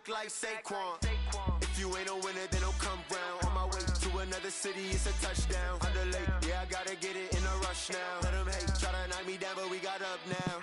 back like Saquon. If you ain't a winner, then don't come round. On my way to another city, it's a touchdown. Underlay, yeah, I gotta get it in a rush now. Let them hate, try to knock me down, but we got up now.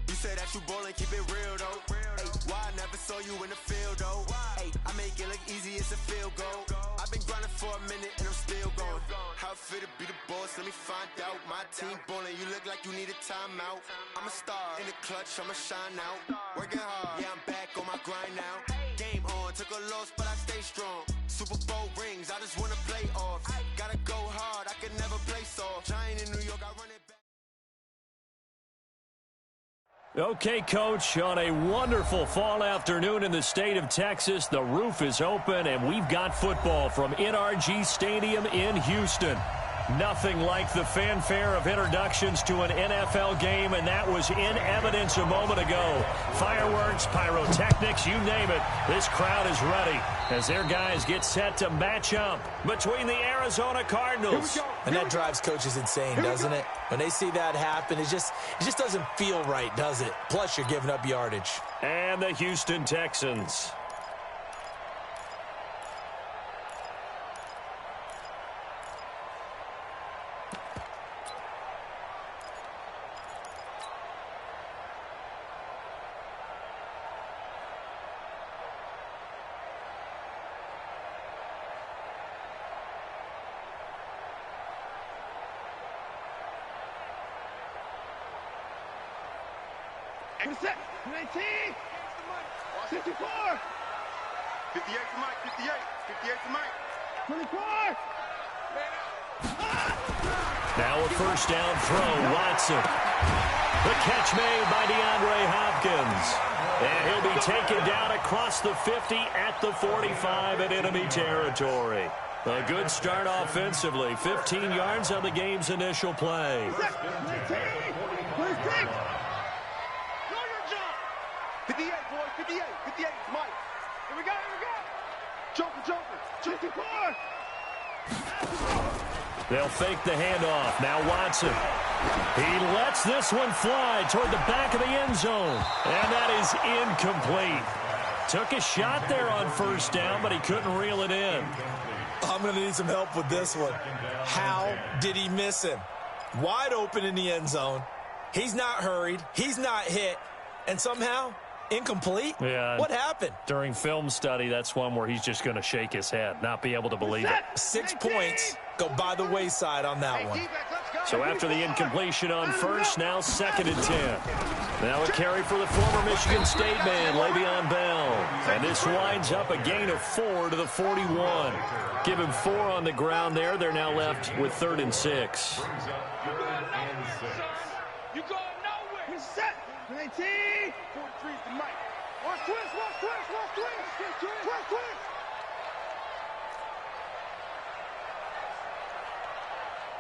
You say that you ballin', keep it real though. Ay, why I never saw you in the field though? Ay, I make it look easy, it's a field goal. I've been grinding for a minute and I'm still going. How it feel to be the boss, let me find out. My team ballin', you look like you need a timeout. I'm a star in the clutch, I'ma shine out. Working hard, yeah, I'm back on my grind now. Game on, took a loss, but I stay strong. Super Bowl rings, I just wanna play off. Gotta go hard, I can never play soft. Giant in New York, I run it back. Okay, Coach, on a wonderful fall afternoon in the state of Texas, the roof is open, and we've got football from NRG Stadium in Houston. Nothing like the fanfare of introductions to an NFL game, and that was in evidence a moment ago. Fireworks, pyrotechnics, you name it. This crowd is ready as their guys get set to match up between the Arizona Cardinals. And that drives coaches insane, doesn't it? When they see that happen, it just doesn't feel right, does it? Plus, you're giving up yardage. And the Houston Texans. Set, 19, 54, 58 to Mike, 58, 58 to Mike. 24. Now a first down throw, Watson. The catch made by DeAndre Hopkins. And he'll be taken down across the 50 at the 45 in enemy territory. A good start offensively. 15 yards on the game's initial play. 19, 26. 58, boys, 58, 58, Mike. Here we go, here we go. Joker. 54. They'll fake the handoff. Now Watson. He lets this one fly toward the back of the end zone. And that is incomplete. Took a shot there on first down, but he couldn't reel it in. I'm going to need some help with this one. How did he miss him? Wide open in the end zone. He's not hurried. He's not hit. And somehow, incomplete? Yeah. What happened? During film study, that's one where he's just going to shake his head, not be able to believe it. 6 points go by the wayside on that one. So after the incompletion on first, now 2nd and 10. Now a carry for the former Michigan State man, Le'Veon Bell. And this winds up a gain of 4 to the 41. Give him 4 on the ground there. They're now left with 3rd and 6. You going nowhere. Set, 19. 43 to Mike. Watch twist.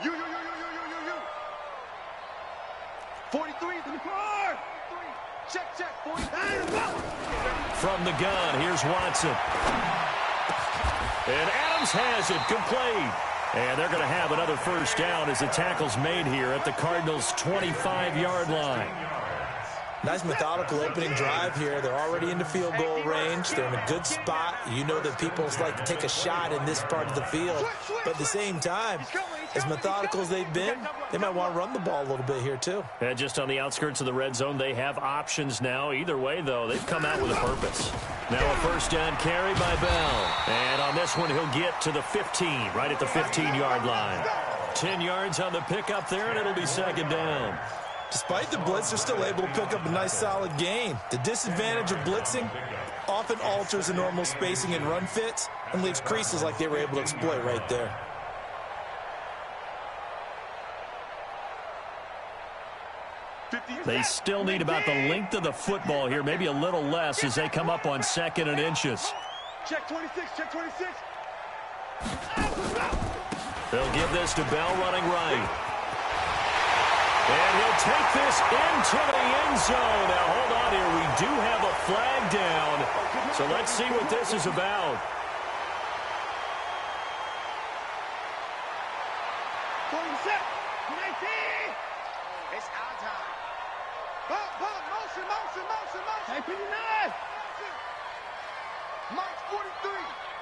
You. 43 to the car. Check. 43. From the gun, here's Watson. And Adams has it, complete. And they're going to have another first down as the tackle's made here at the Cardinals' 25-yard line. Nice methodical opening drive here. They're already in the field goal range. They're in a good spot. You know that people like to take a shot in this part of the field. But at the same time, as methodical as they've been, they might want to run the ball a little bit here too. And just on the outskirts of the red zone, they have options now. Either way, though, they've come out with a purpose. Now a first down carry by Bell. And on this one, he'll get to the 15, right at the 15-yard line. 10 yards on the pickup there, and it'll be 2nd down. Despite the blitz, they're still able to pick up a nice solid gain. The disadvantage of blitzing often alters the normal spacing and run fits and leaves creases like they were able to exploit right there. They still need about the length of the football here, maybe a little less as they come up on 2nd and inches. Check 26. They'll give this to Bell running right. And he'll take this into the end zone. Now, hold on here. We do have a flag down. So let's see what this is about. It's our time. Motion. Mike's 43.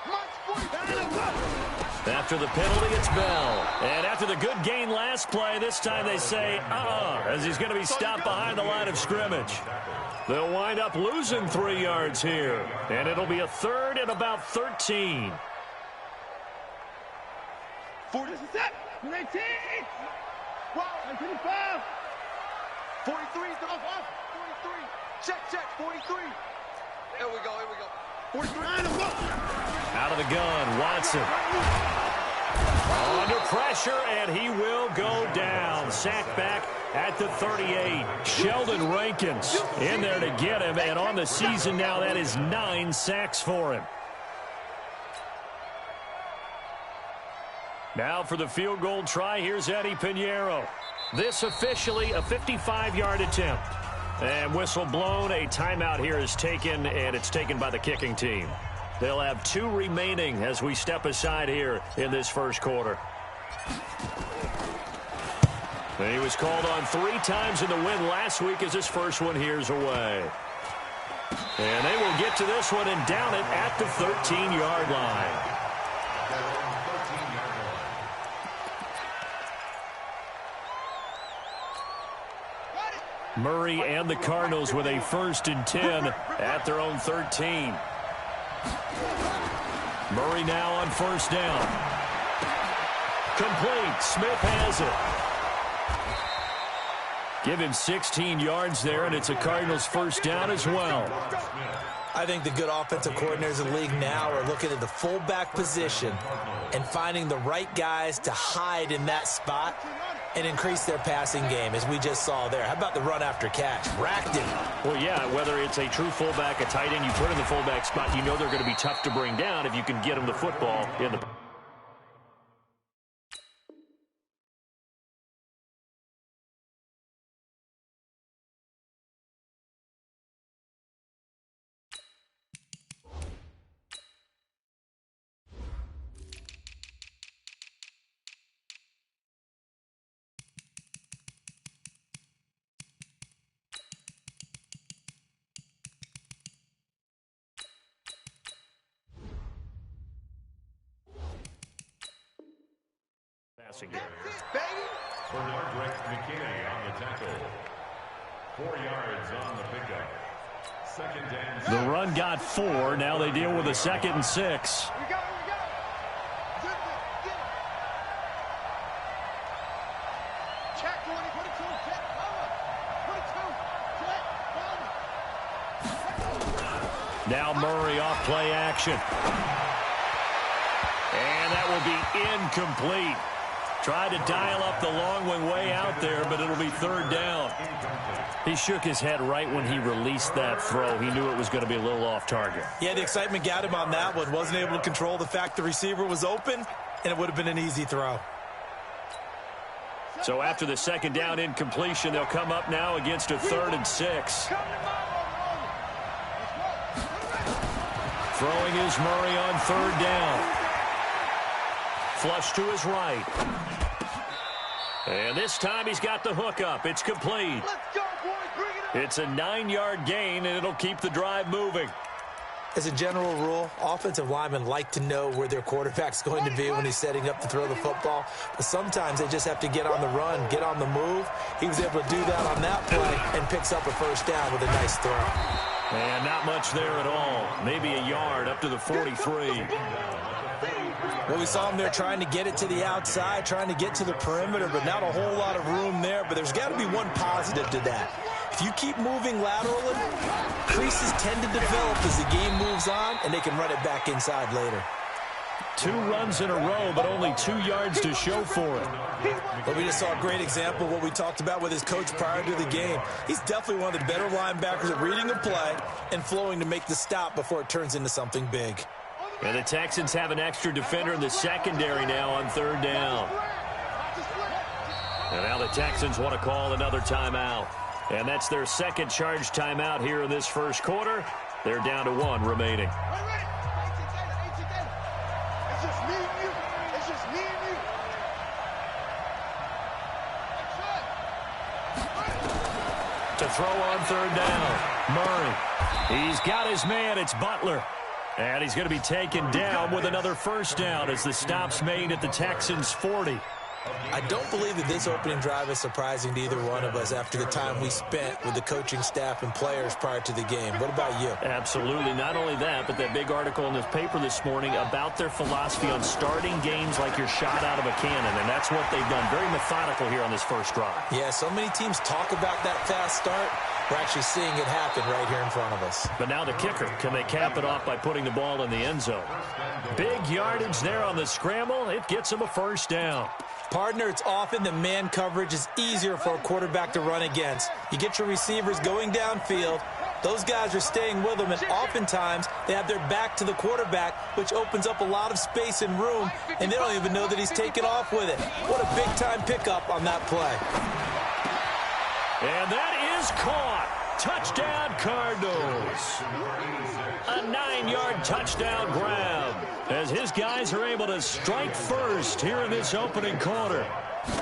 Mike's 43. After the penalty, it's Bell. And after the good gain last play, this time they say, as he's going to be stopped behind the line of scrimmage. They'll wind up losing 3 yards here. And it'll be a third and about 13. 40. 19. Wow. 25. 43. 43. Check. 43. Here we go. 43. Out of the gun, Watson. Under pressure, and he will go down. Sacked back at the 38. Sheldon Rankins in there to get him, and on the season now, that is 9 sacks for him. Now for the field goal try, here's Eddie Pinheiro. This officially a 55-yard attempt. And whistle blown, a timeout here is taken, and it's taken by the kicking team. They'll have 2 remaining as we step aside here in this first quarter. And he was called on 3 times in the win last week as his first one here's away. And they will get to this one and down it at the 13-yard line. Murray and the Cardinals with a 1st and 10 at their own 13. Murray now on 1st down. Complete. Smith has it. Give him 16 yards there, and it's a Cardinals 1st down as well. I think the good offensive coordinators in the league now are looking at the fullback position and finding the right guys to hide in that spot and increase their passing game, as we just saw there. How about the run after catch? Racked him. Well, yeah, whether it's a true fullback, a tight end, you put in the fullback spot, you know they're going to be tough to bring down if you can get them the football in the... Bernard McKinney on the tackle. 4 yards on the pickup. 2nd and... The run got 4. Now they deal with a 2nd and 6. We go. Check 20, 22, check, cover. 22, check, cover. Now Murray off play action. And that will be incomplete. Tried to dial up the long one way out there, but it'll be 3rd down. He shook his head right when he released that throw. He knew it was going to be a little off target. Yeah, the excitement got him on that one. Wasn't able to control the fact the receiver was open, and it would have been an easy throw. So after the 2nd down incompletion, they'll come up now against a 3rd and 6. Throwing is Murray on 3rd down. Flush to his right. And this time he's got the hook up. It's complete. Let's go, boys. Bring it up. It's a 9-yard gain, and it'll keep the drive moving. As a general rule, offensive linemen like to know where their quarterback's going to be when he's setting up to throw the football. But sometimes they just have to get on the run, get on the move. He was able to do that on that play and picks up a 1st down with a nice throw. And not much there at all. Maybe a yard up to the 43. Well, we saw him there trying to get it to the outside, trying to get to the perimeter, but not a whole lot of room there. But there's got to be one positive to that. If you keep moving laterally, creases tend to develop as the game moves on, and they can run it back inside later. 2 runs in a row, but only 2 yards to show for it. But we just saw a great example of what we talked about with his coach prior to the game. He's definitely one of the better linebackers at reading a play and flowing to make the stop before it turns into something big. And the Texans have an extra defender in the secondary now on 3rd down. And now the Texans want to call another timeout. And that's their 2nd charge timeout here in this first quarter. They're down to 1 remaining. It's just me and you. It's just me and you. To throw on 3rd down, Murray. He's got his man. It's Butler. And he's going to be taken down with another first down as the stop's made at the Texans' 40. I don't believe that this opening drive is surprising to either one of us after the time we spent with the coaching staff and players prior to the game. What about you? Absolutely. Not only that, but that big article in the paper this morning about their philosophy on starting games like you're shot out of a cannon, and that's what they've done. Very methodical here on this first drive. Yeah, so many teams talk about that fast start. We're actually seeing it happen right here in front of us. But now the kicker. Can they cap it off by putting the ball in the end zone? Big yardage there on the scramble. It gets them a first down. Partner, it's often that man coverage is easier for a quarterback to run against. You get your receivers going downfield. Those guys are staying with them, and oftentimes they have their back to the quarterback, which opens up a lot of space and room, and they don't even know that he's taken off with it. What a big-time pickup on that play. And that is caught. Touchdown, Cardinals. A 9-yard touchdown grab as his guys are able to strike first here in this opening quarter.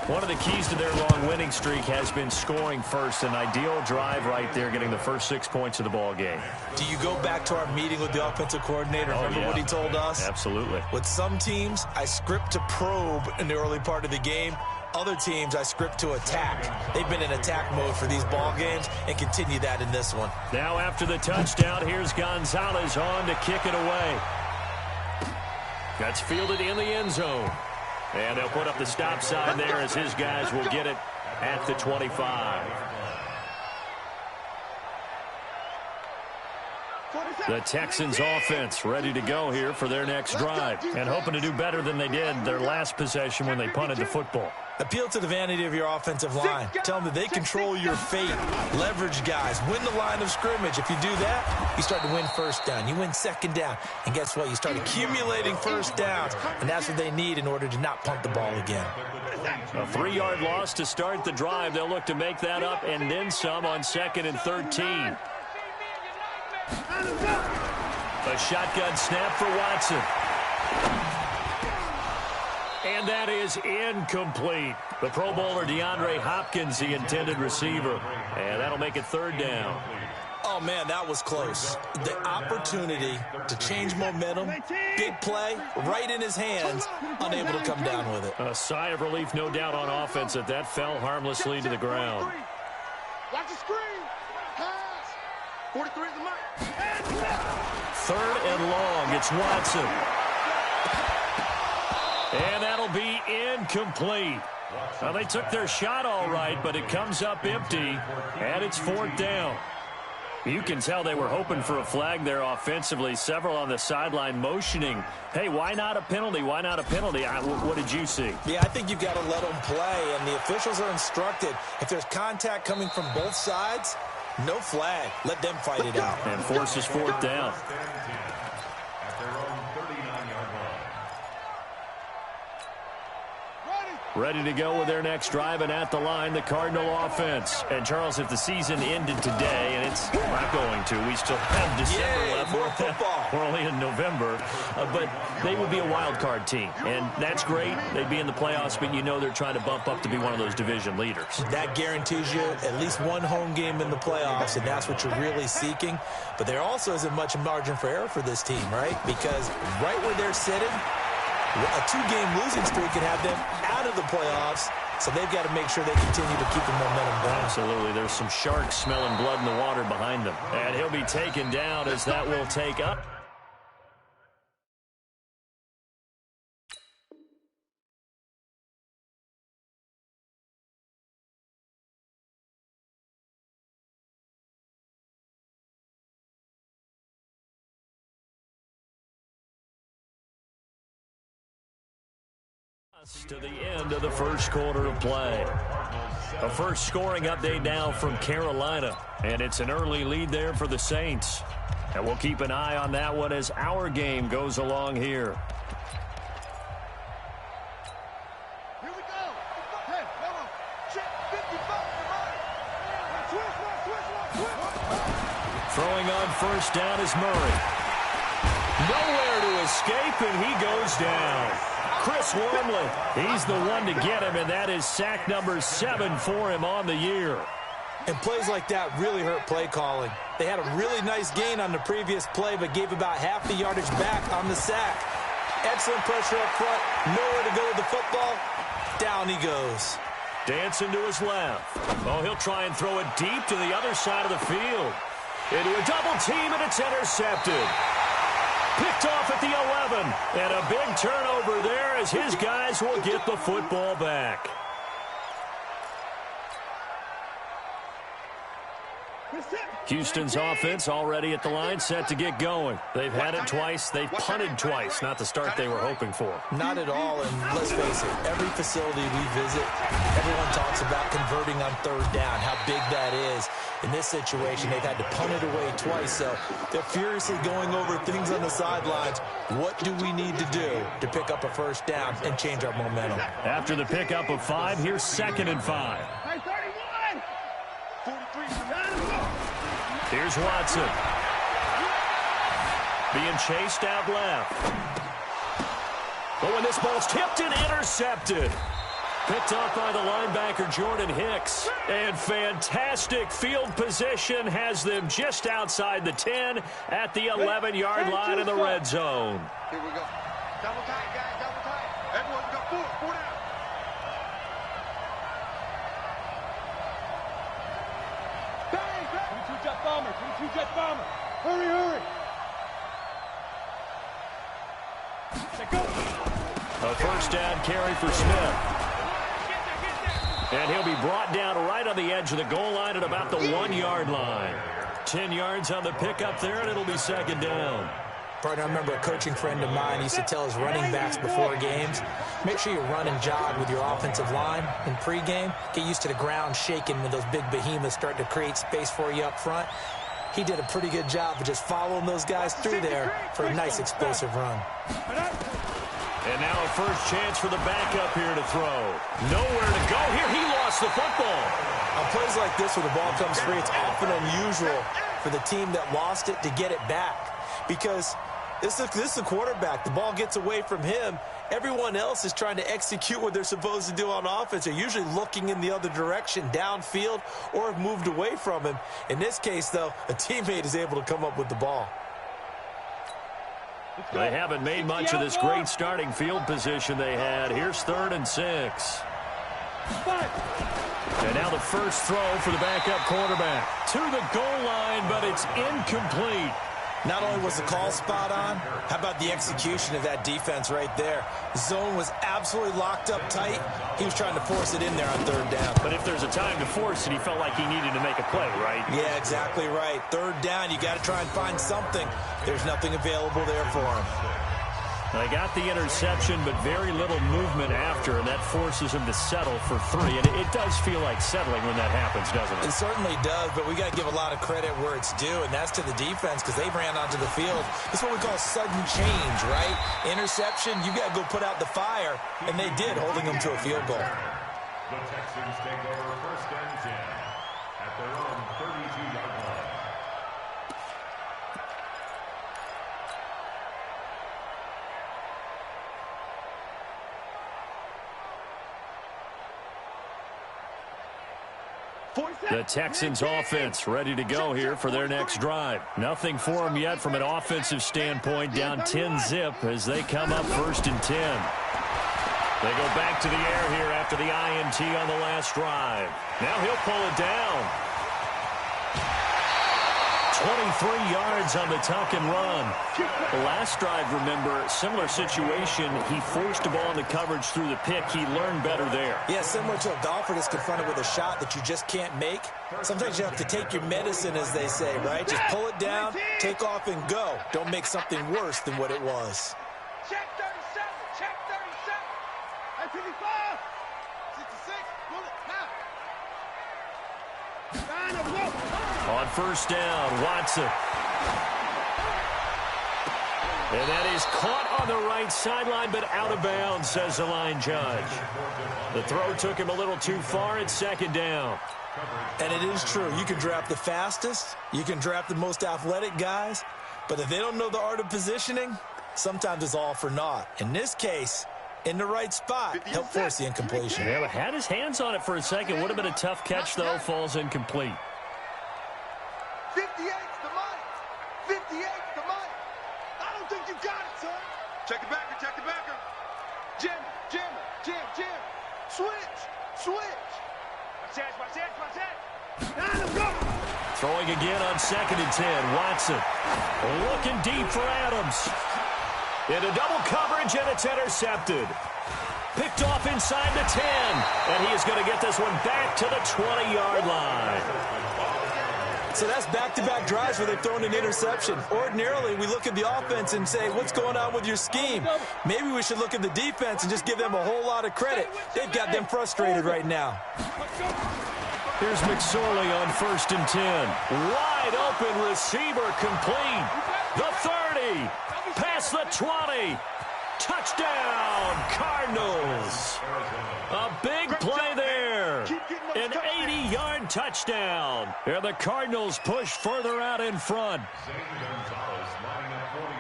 One of the keys to their long winning streak has been scoring first. An ideal drive right there, getting the first 6 points of the ball game. Do you go back to our meeting with the offensive coordinator? Remember what he told us? Absolutely. With some teams, I script to probe in the early part of the game. Other teams, I script to attack. They've been in attack mode for these ball games and continue that in this one. Now after the touchdown, here's Gonzalez on to kick it away. That's fielded in the end zone. And they'll put up the stop sign there as his guys will get it at the 25. The Texans offense ready to go here for their next drive and hoping to do better than they did their last possession when they punted the football. Appeal to the vanity of your offensive line. Tell them that they control your fate. Leverage guys. Win the line of scrimmage. If you do that, you start to win first down. You win second down. And guess what? You start accumulating first downs. And that's what they need in order to not punt the ball again. A 3-yard loss to start the drive. They'll look to make that up and then some on 2nd and 13. A shotgun snap for Watson. And that is incomplete. The Pro Bowler DeAndre Hopkins, the intended receiver. And that'll make it 3rd down. Oh, man, that was close. The opportunity to change momentum, big play, right in his hands, unable to come down with it. A sigh of relief, no doubt, on offense that fell harmlessly to the ground. Watch the screen. Pass. 43 is the mic. 3rd and long. It's Watson. And that'll be incomplete. Well, they took their shot all right, but it comes up empty, and it's 4th down. You can tell they were hoping for a flag there offensively. Several on the sideline motioning, hey, why not a penalty? Why not a penalty? What did you see? Yeah, I think you've got to let them play, and the officials are instructed. If there's contact coming from both sides, no flag. Let them fight it out. And forces 4th down. Ready to go with their next drive, and at the line, the Cardinal offense. And, Charles, if the season ended today, and it's not going to, we still have December left. More football. We're only in November. But they would be a wild card team, and that's great. They'd be in the playoffs, but you know they're trying to bump up to be one of those division leaders. That guarantees you at least one home game in the playoffs, and that's what you're really seeking. But there also isn't much margin for error for this team, right? Because right where they're sitting, a 2-game losing streak could have them out of the playoffs, so they've got to make sure they continue to keep the momentum going. Absolutely. There's some sharks smelling blood in the water behind them. And he'll be taken down as that will take up. To the end of the first quarter of play. A first scoring update now from Carolina, and it's an early lead there for the Saints. And we'll keep an eye on that one as our game goes along here. Here we go. Hey, hold on. Check 55. Throwing on first down is Murray. Nowhere to escape, and he goes down. Chris Wormley, he's the one to get him, and that is sack number 7 for him on the year. And plays like that really hurt play calling. They had a really nice gain on the previous play, but gave about half the yardage back on the sack. Excellent pressure up front. Nowhere to go with the football. Down he goes. Dancing to his left. Oh, he'll try and throw it deep to the other side of the field. Into a double team, and it's intercepted. Picked off at the 11. And a big turnover there as his guys will get the football back. Houston's offense already at the line, set to get going. They've had it twice. They've punted twice. Not the start they were hoping for. Not at all, and let's face it, every facility we visit, everyone talks about converting on third down, how big that is. In this situation, they've had to punt it away twice, so they're furiously going over things on the sidelines. What do we need to do to pick up a first down and change our momentum? After the pickup of 5, here's 2nd and 5. Here's Watson. Being chased out left. But when this ball's tipped and intercepted. Picked off by the linebacker, Jordan Hicks. And fantastic field position has them just outside the 10 at the 11-yard line in the red zone. Here we go. Double tight, guys, double tight. Everyone got 4 down. Jet bomber, 22 jet bomber. Hurry, hurry. A first down carry for Smith. And he'll be brought down right on the edge of the goal line at about the 1-yard line. 10 yards on the pickup there, and it'll be 2nd down. Partner, I remember a coaching friend of mine used to tell his running backs before games, make sure you run and jog with your offensive line in pregame. Get used to the ground shaking when those big behemoths start to create space for you up front. He did a pretty good job of just following those guys through there for a nice explosive run. And now a first chance for the backup here to throw. Nowhere to go here. He lost the football. On plays like this where the ball comes free, it's often unusual for the team that lost it to get it back. Because this is a quarterback. The ball gets away from him. Everyone else is trying to execute what they're supposed to do on offense. They're usually looking in the other direction, downfield, or have moved away from him. In this case, though, a teammate is able to come up with the ball. They haven't made much of this great starting field position they had. Here's 3rd and 6. And now the first throw for the backup quarterback. To the goal line, but it's incomplete. Not only was the call spot on, how about the execution of that defense right there? The zone was absolutely locked up tight. He was trying to force it in there on 3rd down. But if there's a time to force it, he felt like he needed to make a play, right? Yeah, exactly right. 3rd down, you got to try and find something. There's nothing available there for him. They got the interception, but very little movement after, and that forces him to settle for 3. And it does feel like settling when that happens, doesn't it? It certainly does, but we got to give a lot of credit where it's due, and that's to the defense because they ran onto the field. This is what we call sudden change, right? Interception, you got to go put out the fire, and they did, holding them to a field goal. The Texans take over 1st and 10 at their own 32-yard line. The Texans offense ready to go here for their next drive. Nothing for them yet from an offensive standpoint, down 10-zip as they come up 1st and 10. They go back to the air here after the INT on the last drive. Now he'll pull it down. 23 yards on the tuck and run. The last drive, remember, similar situation. He forced the ball into coverage through the pick. He learned better there. Yeah, similar to a golfer that's confronted with a shot that you just can't make. Sometimes you have to take your medicine, as they say, right? Just pull it down, take off, and go. Don't make something worse than what it was. Check 37, check 37. 55, 66, pull it, now. On 1st down, Watson. And that is caught on the right sideline, but out of bounds, says the line judge. The throw took him a little too far. It's 2nd down. And it is true. You can draft the fastest. You can draft the most athletic guys. But if they don't know the art of positioning, sometimes it's all for naught. In this case, in the right spot. Help force the incompletion. Yeah, but had his hands on it for a second. Would have been a tough catch, though. Falls incomplete. 58's the mic. 58's the mic. I don't think you got it, son. Check it backer, check it backer. Jam, jam, jam, jam. Switch, switch. Watch that, watch that, watch that. Now go. Throwing again on 2nd and 10. Watson looking deep for Adams. Into double coverage, and it's intercepted. Picked off inside the 10. And he is going to get this one back to the 20-yard line. So that's back-to-back drives where they've thrown an interception. Ordinarily, we look at the offense and say, what's going on with your scheme? Maybe we should look at the defense and just give them a whole lot of credit. They've got them frustrated right now. Here's McSorley on 1st and 10. Wide open receiver complete. The 30. Past the 20. Touchdown, Cardinals. A big play there. An 80-yard touchdown. And the Cardinals push further out in front.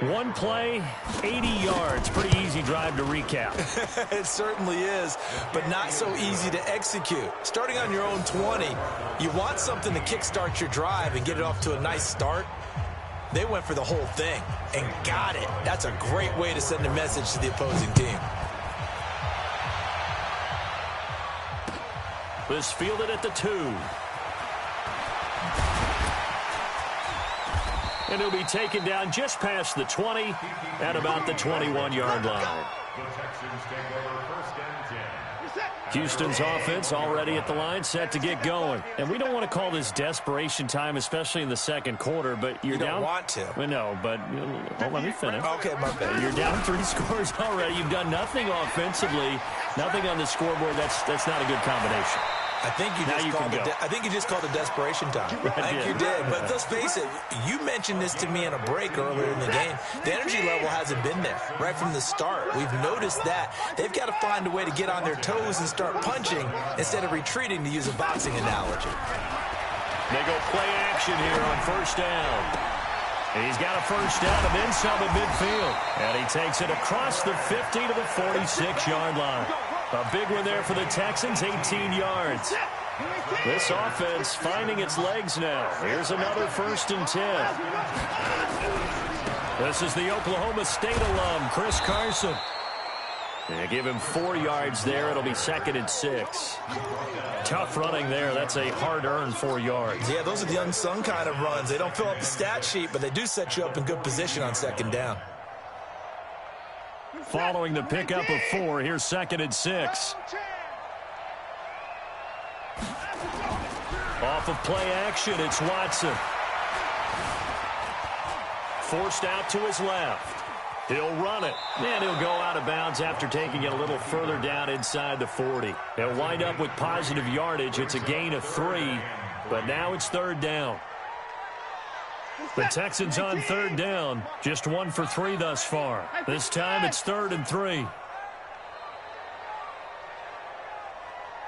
One play, 80 yards. Pretty easy drive to recap. It certainly is, but not so easy to execute. Starting on your own 20, you want something to kickstart your drive and get it off to a nice start. They went for the whole thing and got it. That's a great way to send a message to the opposing team. This fielded at the 2. And he'll be taken down just past the 20 at about the 21-yard line. The Texans take over 1st and 10. Houston's offense already at the line, set to get going. And we don't want to call this desperation time, especially in the second quarter, but you're You down. don't want to. Well, no, but let me finish. Okay, my bad. You're down 3 scores already. You've done nothing offensively, nothing on the scoreboard. That's not a good combination. I think you just called it desperation time. I think you did. But let's face it, you mentioned this to me in a break earlier in the game. The energy level hasn't been there right from the start. We've noticed that. They've got to find a way to get on their toes and start punching instead of retreating, to use a boxing analogy. They go play action here on 1st down. He's got a 1st down and then some at midfield. And he takes it across the 50 to the 46-yard line. A big one there for the Texans, 18 yards. This offense finding its legs now. Here's another 1st and 10. This is the Oklahoma State alum, Chris Carson. They give him 4 yards there. It'll be 2nd and 6. Tough running there. That's a hard-earned 4 yards. Yeah, those are the unsung kind of runs. They don't fill up the stat sheet, but they do set you up in good position on 2nd down. Following the pickup of 4, here's 2nd and 6. Off of play action, it's Watson. Forced out to his left. He'll run it, and he'll go out of bounds after taking it a little further down inside the 40. They'll wind up with positive yardage. It's a gain of 3, but now it's 3rd down. The Texans on 3rd down, just 1 for 3 thus far. This time it's 3rd and 3.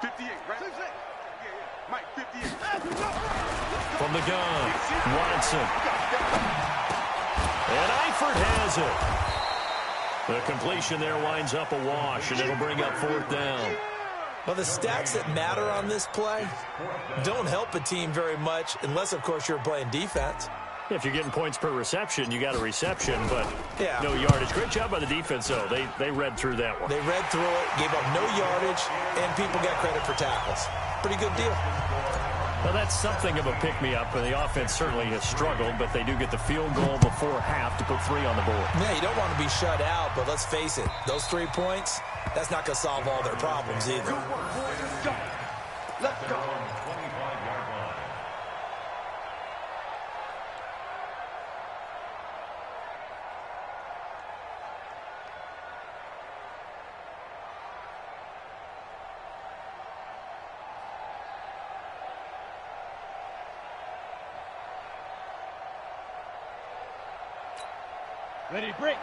58, right? Mike, 58. From the gun, Watson. And Eifert has it. The completion there winds up a wash, and it'll bring up 4th down. Well, the stats that matter on this play don't help a team very much unless, of course, you're playing defense. If you're getting points per reception, you got a reception, but yeah, no yardage. Great job by the defense, though. They read through that one. They read through it, gave up no yardage, and people got credit for tackles. Pretty good deal. Well, that's something of a pick-me-up, and the offense certainly has struggled, but they do get the field goal before half to put 3 on the board. Yeah, you don't want to be shut out, but let's face it, those 3 points, that's not going to solve all their problems either. Let's go.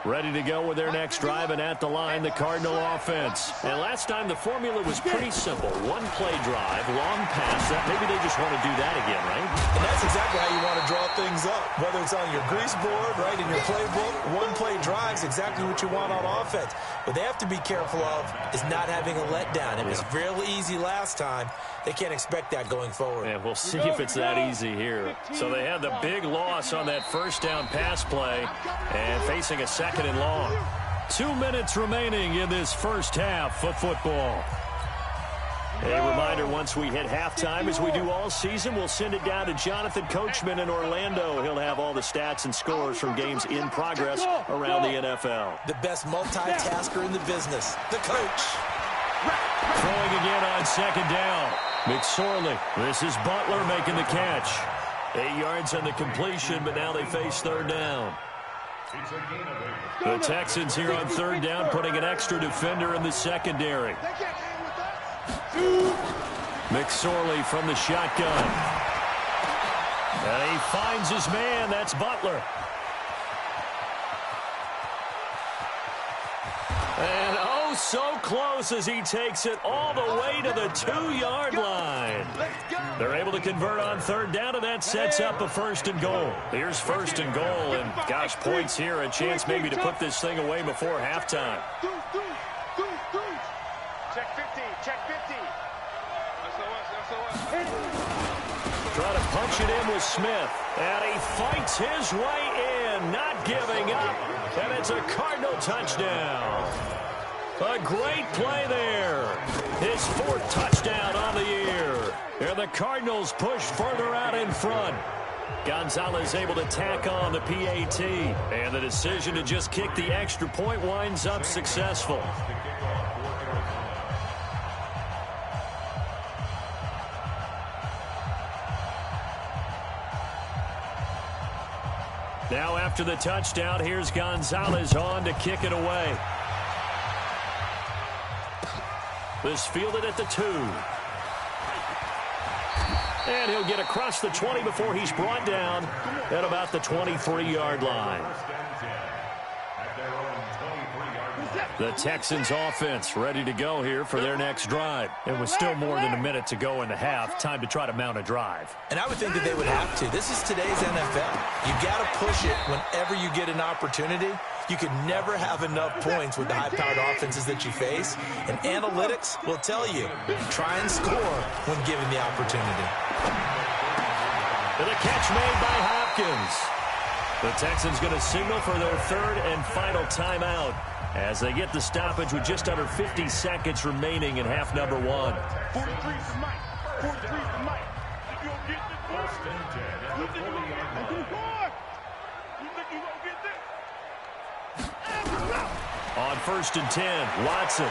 Ready to go with their next drive, and at the line, the Cardinal offense. And last time, the formula was pretty simple. 1 play drive, long pass. Maybe they just want to do that again, right? And that's exactly how you want to draw things things up, whether it's on your grease board, right, in your playbook. One-play drives exactly what you want on offense. What they have to be careful of is not having a letdown. It was real easy last time. They can't expect that going forward. And we'll see if it's that easy here. So they had the big loss on that first down pass play and facing a 2nd and long. 2 minutes remaining in this first half of football. A reminder, once we hit halftime, as we do all season, we'll send it down to Jonathan Coachman in Orlando. He'll have all the stats and scores from games in progress around the NFL. The best multitasker in the business, the coach. Throwing again on 2nd down. McSorley. This is Butler making the catch. 8 yards on the completion, but now they face 3rd down. The Texans here on 3rd down, putting an extra defender in the secondary. McSorley from the shotgun. And he finds his man. That's Butler. And oh, so close as he takes it all the way to the 2-yard line. They're able to convert on 3rd down, and that sets up a 1st and goal. Here's 1st and goal, and gosh, points here. A chance maybe to put this thing away before halftime. Check 50, check 50. Trying to punch it in with Smith. And he fights his way in, not giving up. And it's a Cardinal touchdown. A great play there. His 4th touchdown on the year. And the Cardinals push further out in front. Gonzalez able to tack on the PAT. And the decision to just kick the extra point winds up successful. Now after the touchdown, here's Gonzalez on to kick it away. This fielded at the 2. And he'll get across the 20 before he's brought down at about the 23-yard line. The Texans offense ready to go here for their next drive. It was still more than a minute to go in the half. Time to try to mount a drive. And I would think that they would have to. This is today's NFL. You got to push it whenever you get an opportunity. You can never have enough points with the high-powered offenses that you face. And analytics will tell you, try and score when given the opportunity. And the catch made by Hopkins. The Texans going to signal for their 3rd and final timeout as they get the stoppage with just under 50 seconds remaining in half number 1. 43 for Mike. 43 for Mike. You gonna get this? First and 10 at the 40-yard line. You think you gonna get this? On 1st and 10, Watson.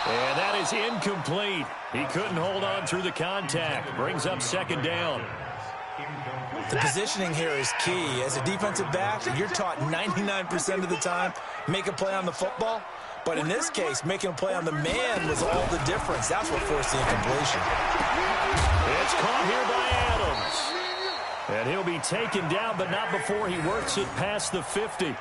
And that is incomplete. He couldn't hold on through the contact. Brings up 2nd down. The positioning here is key. As a defensive back, you're taught 99% of the time, make a play on the football. But in this case, making a play on the man was all the difference. That's what forced the incompletion. It's caught here by Adams. And he'll be taken down, but not before he works it past the 50.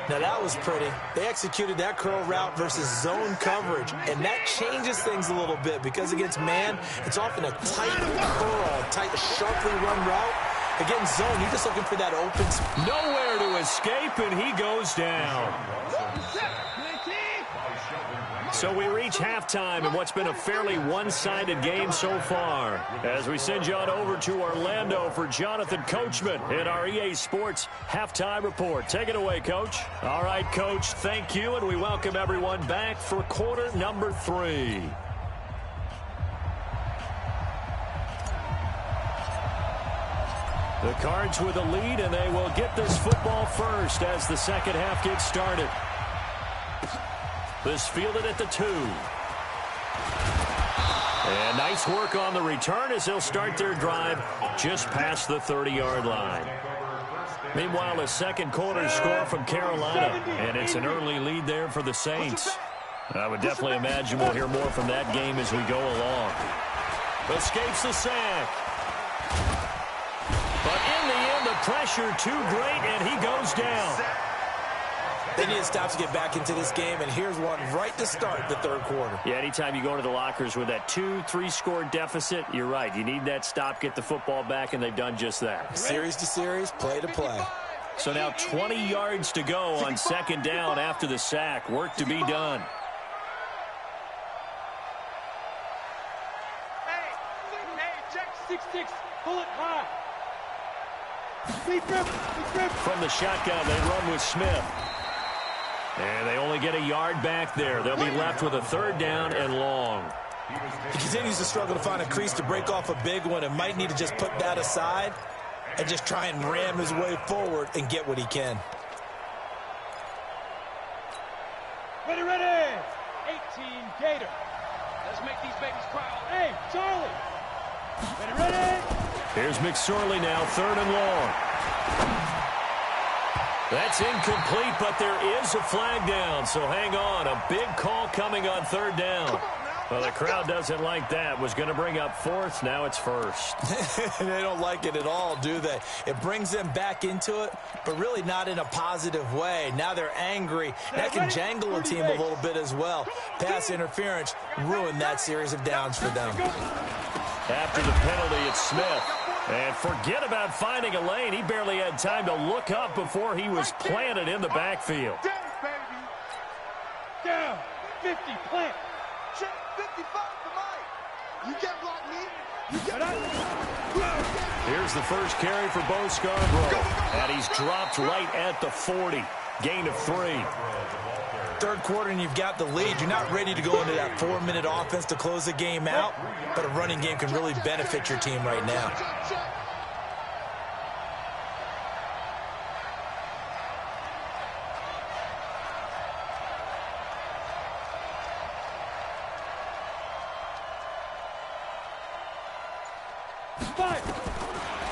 Now, that was pretty. They executed that curl route versus zone coverage, and that changes things a little bit because against man, it's often a tight curl, tight, sharply run route. Against zone, you're just looking for that open space. Nowhere to escape, and he goes down. So we reach halftime in what's been a fairly one-sided game so far. As we send you on over to Orlando for Jonathan Coachman in our EA Sports Halftime Report. Take it away, Coach. All right, Coach, thank you, and we welcome everyone back for quarter number 3. The Cards with a lead, and they will get this football first as the second half gets started. This fielded at the 2. And nice work on the return as they'll start their drive just past the 30-yard line. Meanwhile, a second quarter score from Carolina, and it's an early lead there for the Saints. I would definitely imagine we'll hear more from that game as we go along. Escapes the sack. But in the end, the pressure too great, and he goes down. They need to stop to get back into this game, and here's one right to start the third quarter. Yeah, anytime you go to the lockers with that 2-3 score deficit, you're right. You need that stop, get the football back, and they've done just that. Series to series, play to play. So now 20 yards to go on second down after the sack. Work to be done. Hey, check 6-6, pull it high. From the shotgun, they run with Smith. And they only get a yard back there. They'll be left with a third down and long. He continues to struggle to find a crease to break off a big one and might need to just put that aside and just try and ram his way forward and get what he can. Ready, ready. 18 Gator. Let's make these babies cry. Hey, Charlie. Ready, ready. Here's McSorley now, third and long. That's incomplete, but there is a flag down, so hang on. A big call coming on third down. Well, the crowd doesn't like that. Was going to bring up fourth. Now it's first. They don't like it at all, do they? It brings them back into it, but really not in a positive way. Now they're angry. That can jangle a team a little bit as well. Pass interference ruined that series of downs for them. After the penalty, it's Smith. And forget about finding a lane. He barely had time to look up before he was planted in the backfield. Down, 50, plant. Check 55 for Mike. You get blocked me. You get Here's the first carry for Bo Scarborough. And he's dropped right at the 40. Gain of 3. Third quarter and you've got the lead. You're not ready to go into that 4-minute offense to close the game out, but a running game can really benefit your team right now.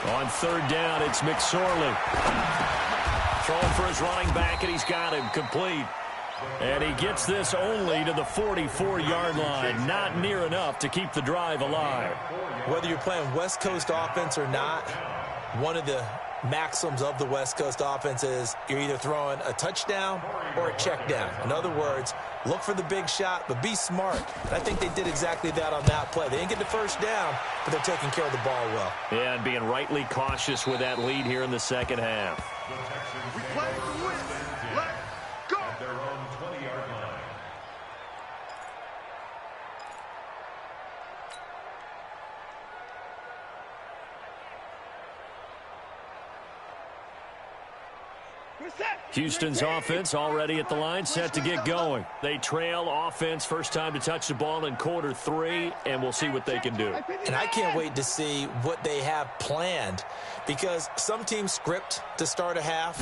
On third down, it's McSorley. Throwing for his running back, and he's got him complete. And he gets this only to the 44-yard line. Not near enough to keep the drive alive. Whether you're playing West Coast offense or not, one of the maxims of the West Coast offense is you're either throwing a touchdown or a check down. In other words, look for the big shot, but be smart. And I think they did exactly that on that play. They didn't get the first down, but they're taking care of the ball well. Yeah, and being rightly cautious with that lead here in the second half. We play to win. Let's go. At their own 20-yard line. Houston's offense already at the line, set to get going. They trail offense, first time to touch the ball in quarter 3, and we'll see what they can do. And I can't wait to see what they have planned, because some teams script to start a half.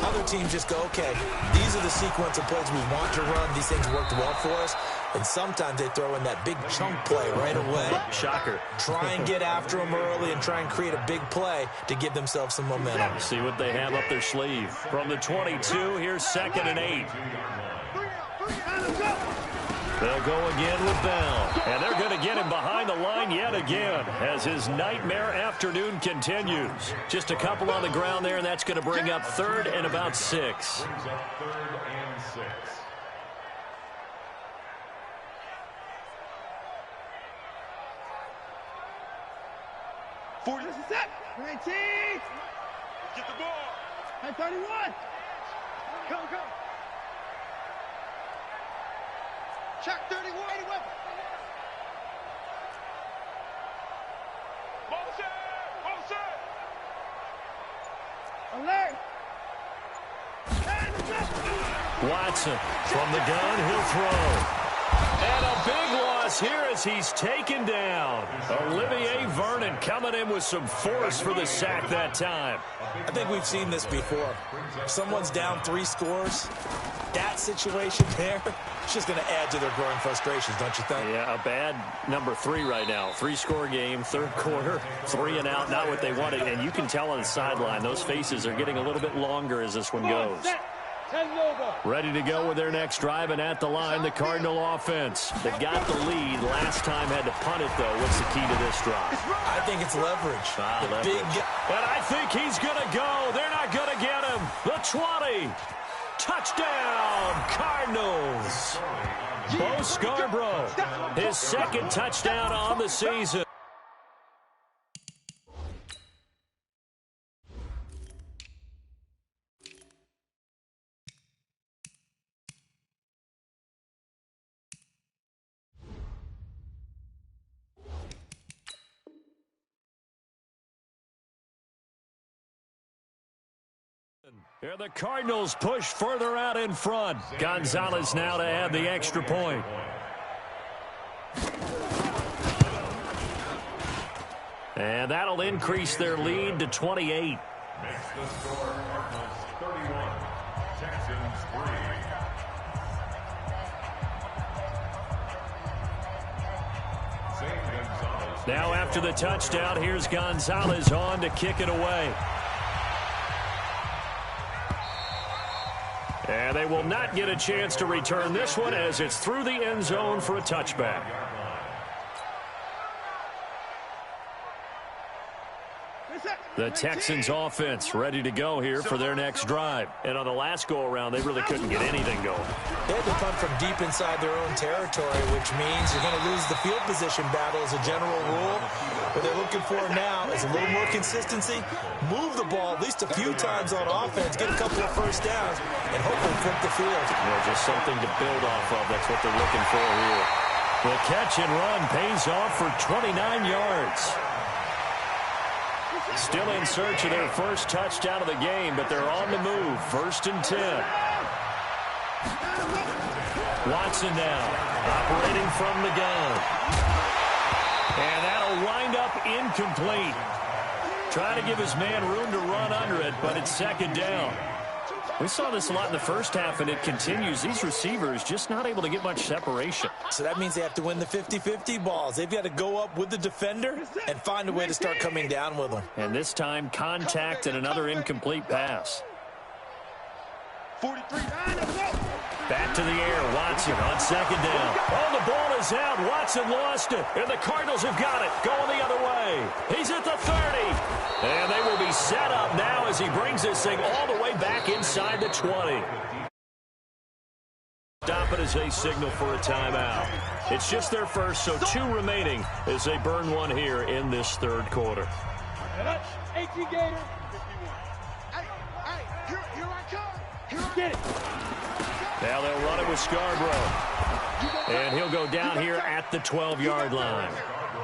Other teams just go, okay, these are the sequence of plays we want to run. These things worked well for us. And sometimes they throw in that big chunk play right away. Shocker. Try and get after them early and try and create a big play to give themselves some momentum. See what they have up their sleeve. From the 22, here's 2nd and 8. They'll go again with Bell. And they're going to get him behind the line yet again as his nightmare afternoon continues. Just a couple on the ground there, and that's going to bring up 3rd and about 6. Brings up 3rd and 6. This is it. 19. Get the ball. At 31. Come. Check 31. Alert. Watson from the gun, he'll throw. And a big loss here as he's taken down. Olivier Vernon coming in with some force for the sack that time. I think we've seen this before. If someone's down 3 scores, that situation there, it's just going to add to their growing frustrations, don't you think? Yeah, a bad number 3 right now. 3-score game, third quarter, 3 and out, not what they wanted. And you can tell on the sideline, those faces are getting a little bit longer as this one goes. Ready to go with their next drive, and at the line, the Cardinal offense. They got the lead. Last time had to punt it, though. What's the key to this drive? I think it's leverage. Leverage. And I think he's going to go. They're not going to get him. The 20. Touchdown, Cardinals. Bo Scarborough, his second touchdown on the season. Here the Cardinals push further out in front. Gonzalez now to add the extra point. And that'll increase their lead to 28. Makes the score Cardinals 31, Texans 3. Now after the touchdown, here's Gonzalez on to kick it away. And they will not get a chance to return this one as it's through the end zone for a touchback. The Texans offense ready to go here for their next drive. And on the last go-around, they really couldn't get anything going. They had to punt from deep inside their own territory, which means you're going to lose the field position battle as a general rule. What they're looking for now is a little more consistency, move the ball at least a few times on offense, get a couple of first downs, and hopefully flip the field. Just something to build off of. That's what they're looking for here. The catch and run pays off for 29 yards. Still in search of their first touchdown of the game, but they're on the move. 1st and 10. Watson now, operating from the gun. And that'll wind up incomplete. Trying to give his man room to run under it, but it's 2nd down. We saw this a lot in the first half, and it continues. These receivers just not able to get much separation. So that means they have to win the 50-50 balls. They've got to go up with the defender and find a way to start coming down with them. And this time, contact and another incomplete pass. 43. Back to the air, Watson on 2nd down. Oh, the ball is out. Watson lost it, and the Cardinals have got it. Going the other way. He's at the 30. And they will be set up now as he brings this thing all the way back inside the 20. Stop it as they signal for a timeout. It's just their first, so 2 remaining as they burn one here in this 3rd quarter. 18 Gator. Here I come. Get it. Now they'll run it with Scarborough. And he'll go down here at the 12-yard line.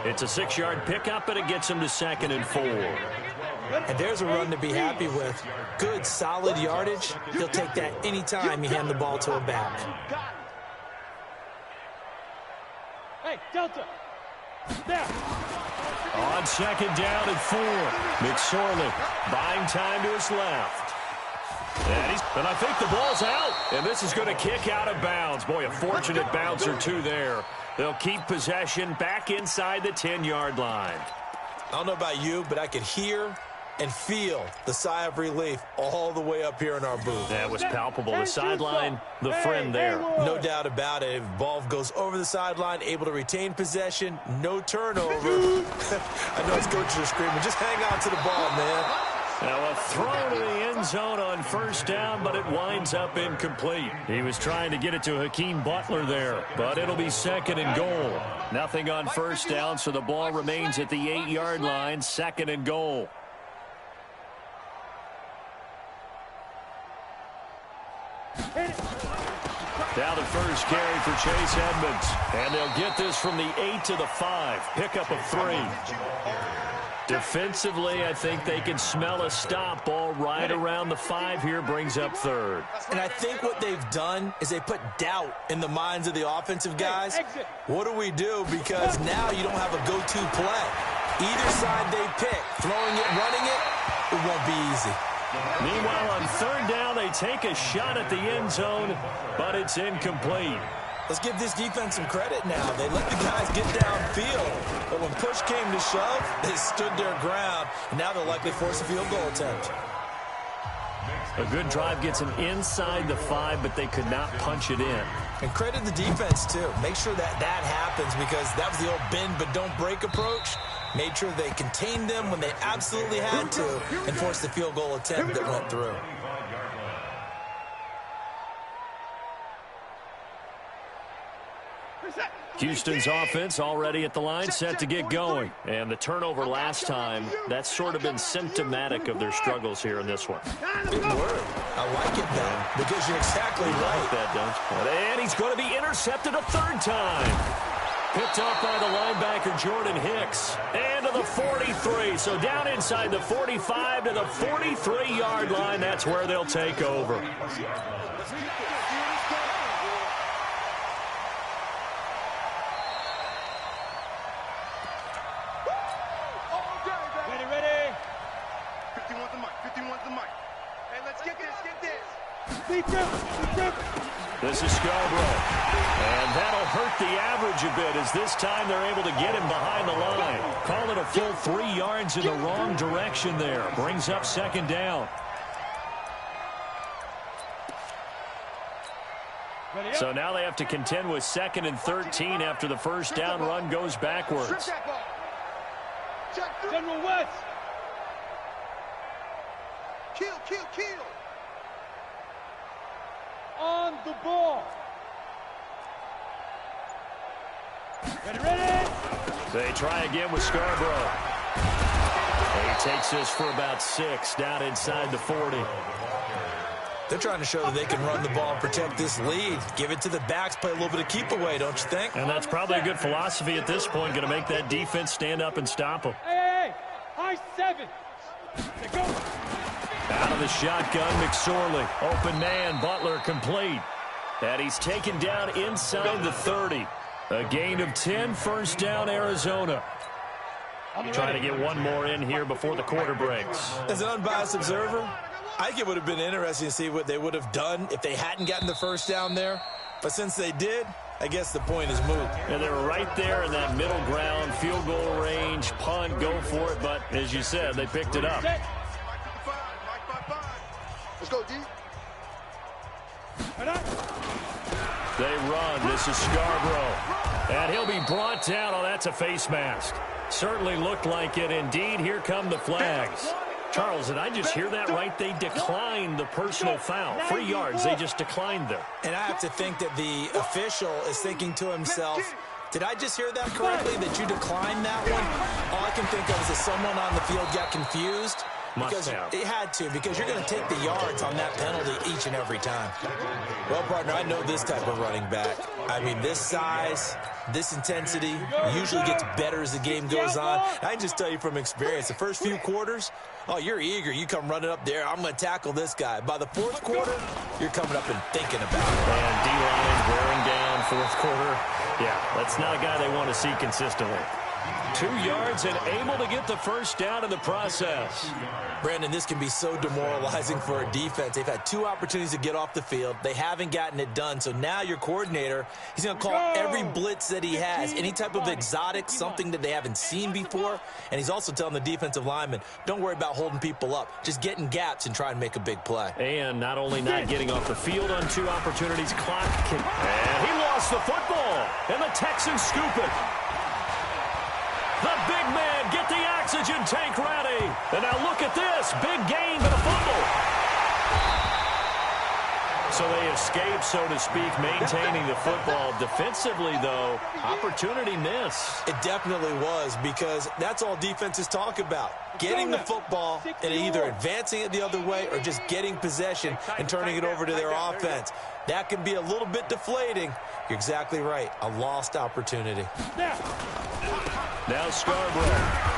It's a 6-yard pickup, and it gets him to 2nd and 4. And there's a run to be happy with. Good, solid yardage. He'll take that anytime you hand the ball to a back. Hey, Delta. There. On 2nd down and 4. McSorley buying time to his left. And I think the ball's out. And this is going to kick out of bounds. Boy, a fortunate bounce or two there. They'll keep possession back inside the 10-yard line. I don't know about you, but I could hear and feel the sigh of relief all the way up here in our booth. That was palpable. The sideline, the friend there. No doubt about it. If ball goes over the sideline, able to retain possession, no turnover. I know his coaches are screaming, just hang on to the ball, man. Now a throw to the end zone on 1st down, but it winds up incomplete. He was trying to get it to Hakeem Butler there, but it'll be 2nd and goal. Nothing on 1st down, so the ball remains at the 8-yard line, 2nd and goal. Now the first carry for Chase Edmonds. And they'll get this from the 8 to the 5. Pickup of 3. Defensively, I think they can smell a stop. Ball right around the 5 here, brings up 3rd. And I think what they've done is they put doubt in the minds of the offensive guys. What do we do? Because now you don't have a go-to play. Either side they pick, throwing it, running it, it won't be easy. Meanwhile, on 3rd down, they take a shot at the end zone, but it's incomplete. Let's give this defense some credit now. They let the guys get downfield. But when push came to shove, they stood their ground. And now they'll likely force a field goal attempt. A good drive gets them inside the 5, but they could not punch it in. And credit the defense, too. Make sure that happens because that was the old bend but don't break approach. Made sure they contained them when they absolutely had to and forced the field goal attempt that went through. Houston's offense already at the line, set to get going. And the turnover last time, that's sort of been symptomatic of their struggles here in this one. Big word. I like it, though, because you're exactly right. Like that, don't you? And he's going to be intercepted a third time. Picked up by the linebacker, Jordan Hicks. And to the 43. So down inside the 45 to the 43-yard line. That's where they'll take over. Ready. 51's the mic. 51's the mic. Hey, let's get this. Get this. Deep grip. This is Scarborough. And that'll hurt the average a bit as this time they're able to get him behind the line. Call it a full 3 yards in the wrong direction there. Brings up second down. So now they have to contend with 2nd and 13 after the first down run goes backwards. General West. Kill. On the ball. Ready. They try again with Scarborough. He takes this for about 6 down inside the 40. They're trying to show that they can run the ball and protect this lead. Give it to the backs, play a little bit of keep away, don't you think? And that's probably a good philosophy at this point, going to make that defense stand up and stop them. Hey. High 7. Go. Out of the shotgun, McSorley. Open man, Butler complete. And he's taken down inside the 30. A gain of 10, first down, Arizona. Trying to get one more in here before the quarter breaks. As an unbiased observer, I think it would have been interesting to see what they would have done if they hadn't gotten the first down there. But since they did, I guess the point is moot. And they're right there in that middle ground, field goal range, punt, go for it. But as you said, they picked it up. Let's go, D. They run. This is Scarborough. And he'll be brought down. Oh, that's a face mask. Certainly looked like it. Indeed, here come the flags. Charles, did I just hear that right? They declined the personal foul. 3 yards, they just declined them. And I have to think that the official is thinking to himself, did I just hear that correctly, that you declined that one? All I can think of is that someone on the field got confused. Because it had to, because you're going to take the yards on that penalty each and every time. Well, partner, I know this type of running back. I mean, this size, this intensity usually gets better as the game goes on. I can just tell you from experience, the first few quarters, oh, you're eager. You come running up there, I'm going to tackle this guy. By the fourth quarter, you're coming up and thinking about it. And D-line wearing down fourth quarter. Yeah, that's not a guy they want to see consistently. 2 yards and able to get the first down in the process. Brandon, this can be so demoralizing for a defense. They've had 2 opportunities to get off the field. They haven't gotten it done. So now your coordinator, he's going to call every blitz that he has, any type of exotic, something that they haven't seen before. And he's also telling the defensive lineman, don't worry about holding people up. Just get in gaps and try and make a big play. And not only not getting off the field on 2 opportunities, clock can... And he lost the football. And the Texans scoop it. The big man, get the oxygen tank ready. And now look at this, big gain but a fumble. So they escape, so to speak, maintaining the football. Defensively, though, opportunity miss. It definitely was, because that's all defenses talk about. Getting the football and either advancing it the other way or just getting possession and turning it over to their offense. That can be a little bit deflating. You're exactly right. A lost opportunity. Now Scarborough.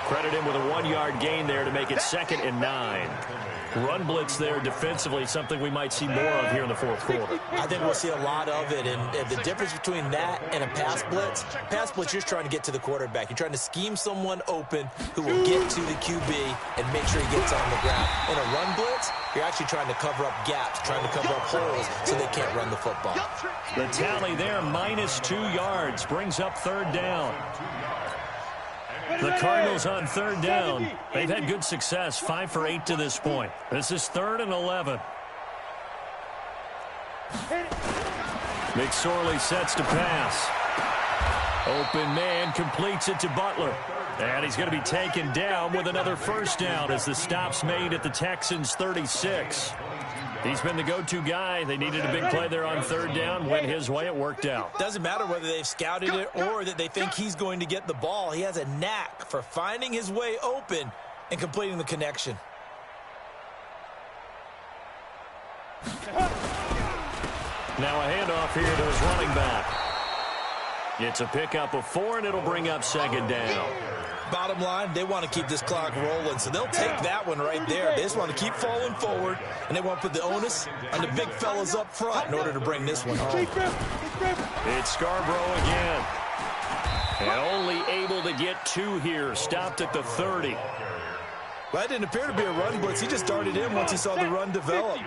Credit him with a 1-yard gain there to make it 2nd and 9. Run blitz there defensively, something we might see more of here in the fourth quarter. I think we'll see a lot of it, and the difference between that and a pass blitz, you're just trying to get to the quarterback. You're trying to scheme someone open who will get to the QB and make sure he gets on the ground. In a run blitz, you're actually trying to cover up gaps, trying to cover up holes so they can't run the football. The tally there, -2 yards, brings up 3rd down. The Cardinals on 3rd down. They've had good success, 5 for 8 to this point. This is 3rd and 11. McSorley sets to pass. Open man completes it to Butler. And he's going to be taken down with another first down as the stop's made at the Texans' 36. He's been the go-to guy. They needed a big play there on third down. Went his way. It worked out. Doesn't matter whether they've scouted it or that they think he's going to get the ball. He has a knack for finding his way open and completing the connection. Now a handoff here to his running back. It's a pickup of 4, and it'll bring up second down. Bottom line, they want to keep this clock rolling, so they'll take that one right there. They just want to keep falling forward, and they want to put the onus on the big fellas up front in order to bring this one home. It's Scarborough again. And only able to get 2 here. Stopped at the 30. Well, that didn't appear to be a run blitz. He just darted in once he saw the run develop.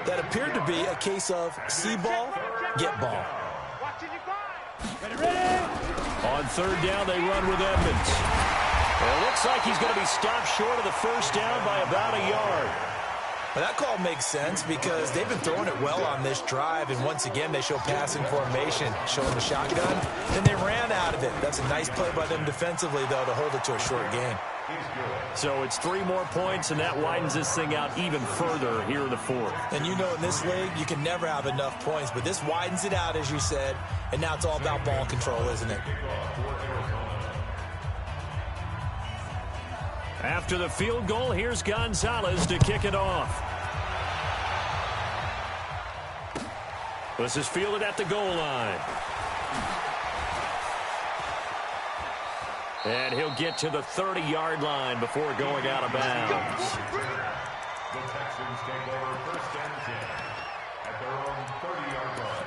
That appeared to be a case of see ball, get ball. On third down, they run with Edmonds. It looks like he's going to be stopped short of the first down by about a yard. Well, that call makes sense because they've been throwing it well on this drive, and once again, they show passing formation, showing the shotgun, and they ran out of it. That's a nice play by them defensively, though, to hold it to a short game. So it's 3 more points, and that widens this thing out even further here in the fourth. And you know in this league, you can never have enough points, but this widens it out, as you said, and now it's all about ball control, isn't it? After the field goal, here's Gonzalez to kick it off. This is fielded at the goal line. And he'll get to the 30-yard line before going out of bounds. The Texans take over first and 10 at their own 30-yard line.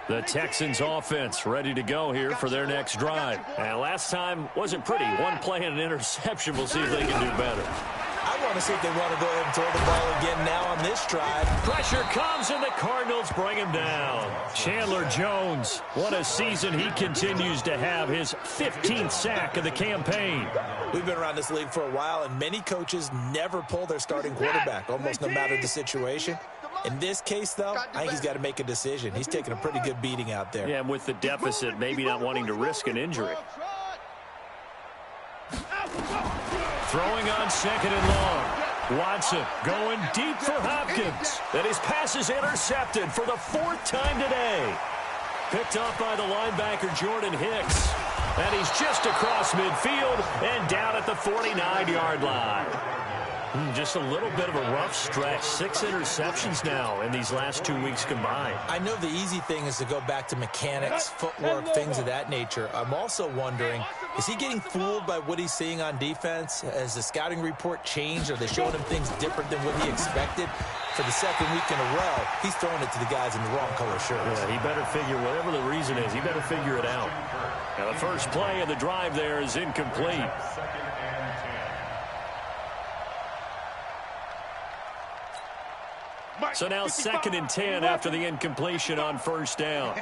The Texans offense ready to go here for their next drive. And last time wasn't pretty. 1 play and an interception. We'll see if they can do better. I want to see if they want to go ahead and throw the ball again now on this drive. Pressure comes, and the Cardinals bring him down. Chandler Jones, what a season he continues to have. His 15th sack of the campaign. We've been around this league for a while, and many coaches never pull their starting quarterback, almost no matter the situation. In this case, though, I think he's got to make a decision. He's taking a pretty good beating out there. Yeah, and with the deficit, maybe not wanting to risk an injury. Throwing on second and long. Watson going deep for Hopkins. And his pass is intercepted for the 4th time today. Picked off by the linebacker Jordan Hicks. And he's just across midfield and down at the 49-yard line. Just a little bit of a rough stretch. 6 interceptions now in these last 2 weeks combined. I know the easy thing is to go back to mechanics, footwork, things of that nature. I'm also wondering, is he getting fooled by what he's seeing on defense? Has the scouting report changed? Are they showing him things different than what he expected? For the 2nd week in a row, he's throwing it to the guys in the wrong color shirts. Yeah, he better figure, whatever the reason is, he better figure it out. Now the first play of the drive there is incomplete. So now 2nd and 10 after the incompletion on first down.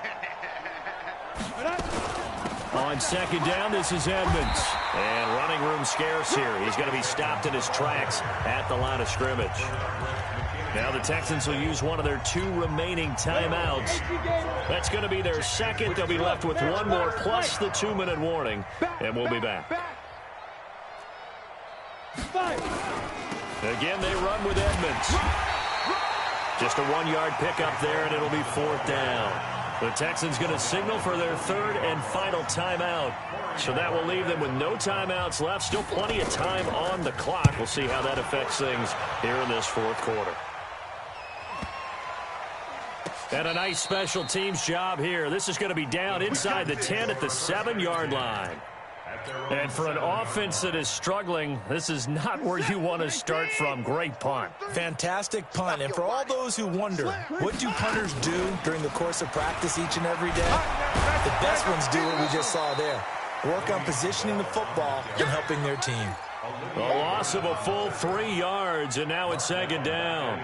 On 2nd down, this is Edmonds. And running room scarce here. He's going to be stopped in his tracks at the line of scrimmage. Now the Texans will use one of their 2 remaining timeouts. That's going to be their 2nd. They'll be left with 1 more plus the 2-minute warning. And we'll be back. Again, they run with Edmonds. Just a 1-yard pickup there, and it'll be 4th down. The Texans going to signal for their 3rd and final timeout. So that will leave them with no timeouts left. Still plenty of time on the clock. We'll see how that affects things here in this 4th quarter. And a nice special teams job here. This is going to be down inside the 10 at the 7-yard line. And for an offense that is struggling, this is not where you want to start from. Great punt. Fantastic punt. And for all those who wonder, what do punters do during the course of practice each and every day? The best ones do what we just saw there. Work on positioning the football and helping their team. A loss of a full 3 yards, and now it's 2nd down.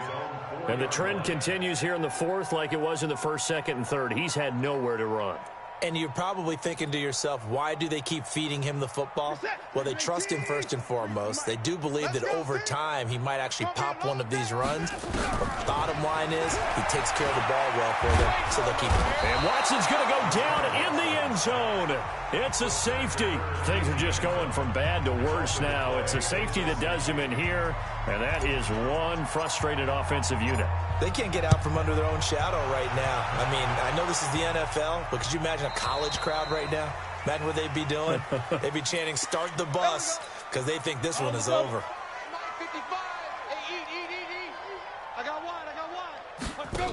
And the trend continues here in the 4th like it was in the 1st, 2nd, and 3rd. He's had nowhere to run. And you're probably thinking to yourself, why do they keep feeding him the football? Well, they trust him first and foremost. They do believe that over time he might actually pop one of these runs. But bottom line is he takes care of the ball well for them, so they'll keep him. And Watson's going to go down in the end zone. It's a safety. Things are just going from bad to worse now. It's a safety that does him in here, and that is one frustrated offensive unit. They can't get out from under their own shadow right now. I mean, I know this is the NFL, but could you imagine a college crowd right now? Imagine what they'd be doing. They'd be chanting, "Start the bus," because they think this one is over. 55. Hey, eat. I got one. Let's go.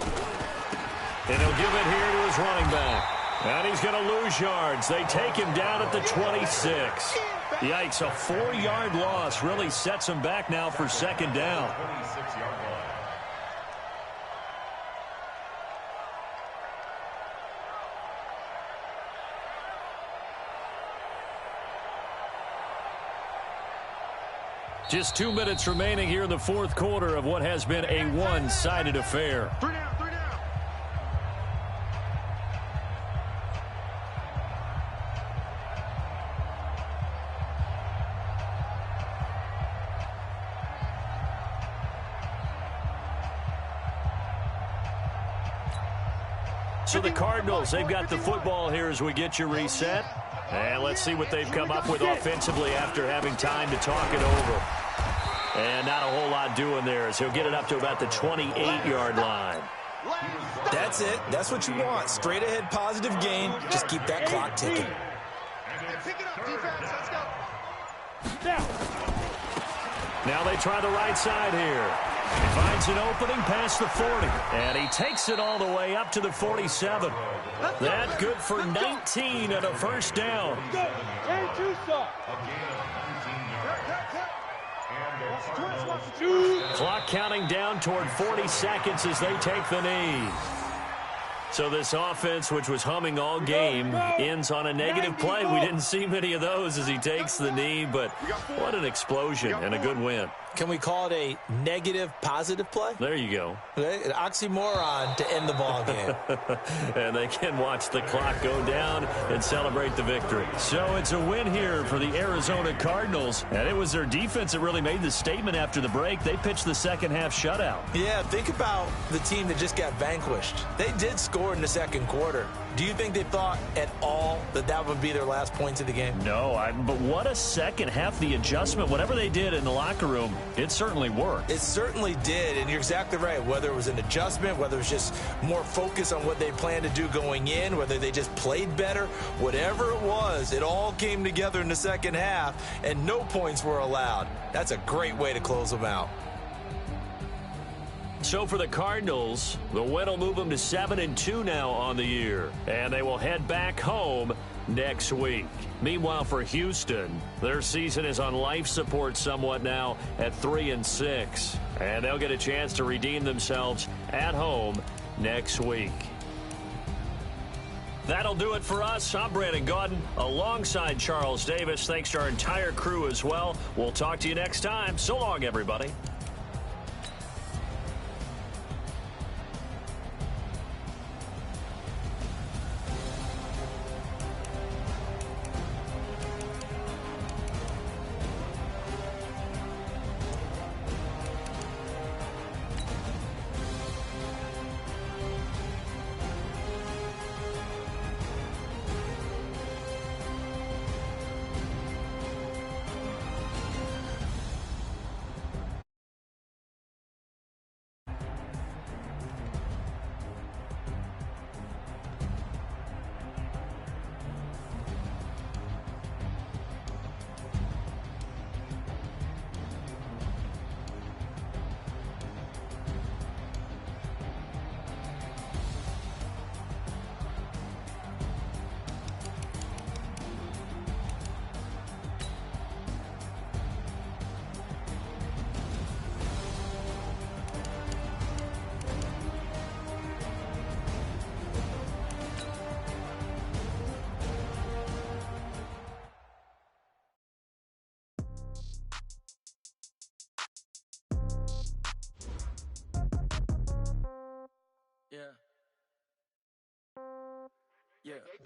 And he'll give it here to his running back. And he's going to lose yards. They take him down at the 26. Yikes, a 4-yard loss really sets him back now for second down. 26-yard line. Just 2 minutes remaining here in the fourth quarter of what has been a one-sided affair. 3 down. So the Cardinals, they've got the football here as we get you reset. And let's see what they've come up with offensively after having time to talk it over. And not a whole lot doing there as he'll get it up to about the 28-yard line. That's it. That's what you want. Straight ahead positive gain. Just keep that clock ticking. Pick it up, defense. Let's go. Now they try the right side here. He finds an opening past the 40. And he takes it all the way up to the 47. That good for 19 and a first down. And Tucson. Clock counting down toward 40 seconds as they take the knee. So this offense, which was humming all game, ends on a negative play. We didn't see many of those as he takes the knee, but what an explosion and a good win. Can we call it a negative positive play? There you go. An oxymoron to end the ball game. And they can watch the clock go down and celebrate the victory. So it's a win here for the Arizona Cardinals. And it was their defense that really made the statement after the break. They pitched the second half shutout. Yeah, think about the team that just got vanquished. They did score in the second quarter. Do you think they thought at all that that would be their last points of the game? No, but what a second half. The adjustment, whatever they did in the locker room, it certainly worked. It certainly did, and you're exactly right. Whether it was an adjustment, whether it was just more focus on what they planned to do going in, whether they just played better, whatever it was, it all came together in the second half, and no points were allowed. That's a great way to close them out. So for the Cardinals, the win will move them to 7-2 now on the year. And they will head back home next week. Meanwhile, for Houston, their season is on life support somewhat now at 3-6. And they'll get a chance to redeem themselves at home next week. That'll do it for us. I'm Brandon Gaudin alongside Charles Davis. Thanks to our entire crew as well. We'll talk to you next time. So long, everybody.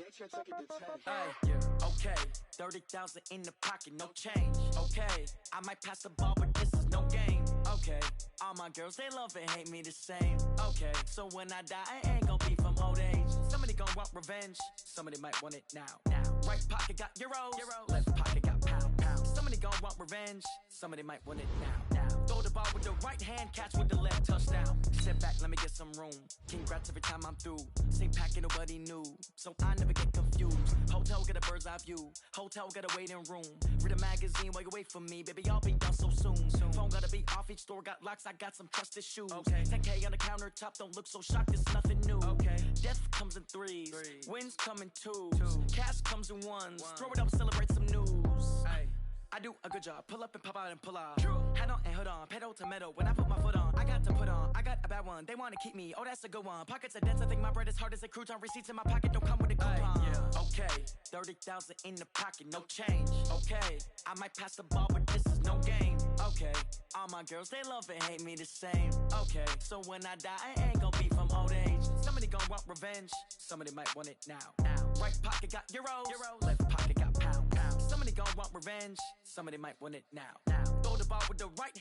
Hey, okay, 30,000 in the pocket, no change. Okay, I might pass the ball, but this is no game. Okay, all my girls, they love and hate me the same. Okay, so when I die, I ain't gon' be from old age. Somebody gon' want revenge, somebody might want it now. Right pocket got euros, left pocket got pound. Somebody gon' want revenge, somebody might want it now. Throw the ball with the right hand, catch with the left, touchdown. Sit back, let me get some room. Congrats every time I'm through. Same packet, nobody knew, so I never get confused. Hotel get a bird's eye view, hotel got a waiting room. Read a magazine while you wait for me, baby, I'll be done so soon. Phone gotta be off, each store got locks, I got some trusted shoes. 10K on the countertop, don't look so shocked, it's nothing new. Death comes in threes, wins come in twos, cash comes in ones. Throw it up, celebrate some news. I do a good job, pull up and pop out and pull out. Hat on and hood on, pedal to metal. When I put my foot on, I got to put on. I got a bad one, they wanna keep me, oh that's a good one. Pockets are dense, I think my bread is hard as a crouton. Receipts in my pocket don't come with a coupon. Okay, 30,000 in the pocket, no change. Okay, I might pass the ball, but this is no game. Okay, all my girls, they love and hate me the same. Okay, so when I die, I ain't gon' be from old age. Somebody gon' want revenge, somebody might want it now. Right pocket got euros, left pocket got pound. Somebody gon' want revenge, somebody might want it now. Throw the ball with the right